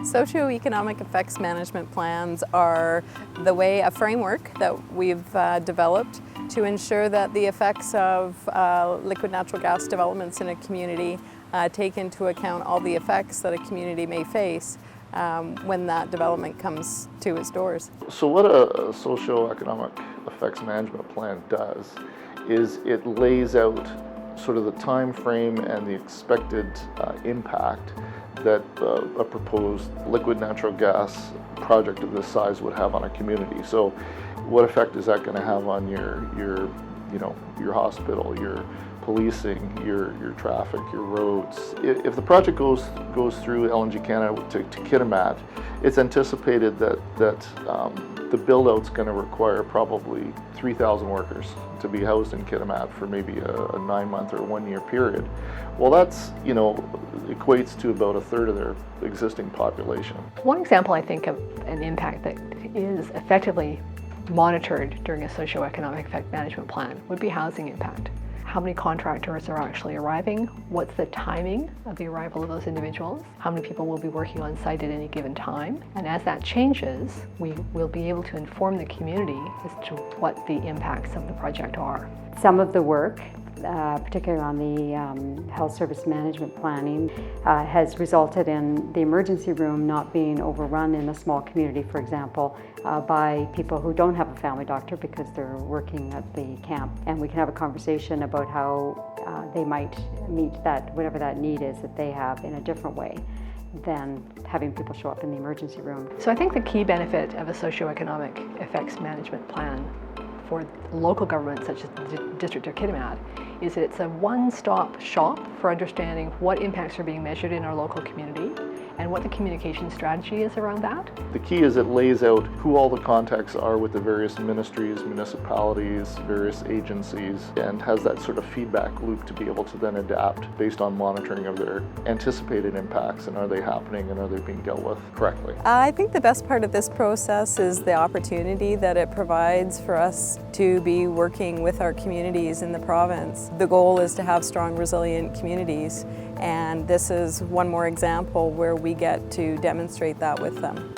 Socioeconomic effects management plans are a framework that we've developed to ensure that the effects of liquid natural gas developments in a community take into account all the effects that a community may face when that development comes to its doors. So what a socioeconomic effects management plan does is it lays out sort of the time frame and the expected impact that a proposed liquid natural gas project of this size would have on a community. So what effect is that going to have on your hospital, your policing, your traffic, your roads? If the project goes through LNG Canada to Kitimat, it's anticipated that the build-out's going to require probably 3,000 workers to be housed in Kitimat for maybe a 9-month or 1-year period. Well, that's, equates to about a third of their existing population. One example, I think, of an impact that is effectively monitored during a socioeconomic effect management plan would be housing impact. How many contractors are actually arriving? What's the timing of the arrival of those individuals? How many people will be working on site at any given time? And as that changes, we will be able to inform the community as to what the impacts of the project are. Some of the work, particularly on the health service management planning, has resulted in the emergency room not being overrun in a small community, for example, by people who don't have a family doctor because they're working at the camp. And we can have a conversation about how they might meet that, whatever that need is that they have, in a different way than having people show up in the emergency room. So I think the key benefit of a socioeconomic effects management plan for local governments such as the District of Kitimat is that it's a one-stop shop for understanding what impacts are being measured in our local community and what the communication strategy is around that. The key is it lays out who all the contacts are with the various ministries, municipalities, various agencies, and has that sort of feedback loop to be able to then adapt based on monitoring of their anticipated impacts and are they happening and are they being dealt with correctly. I think the best part of this process is the opportunity that it provides for us to be working with our communities in the province. The goal is to have strong, resilient communities, and this is one more example where we get to demonstrate that with them.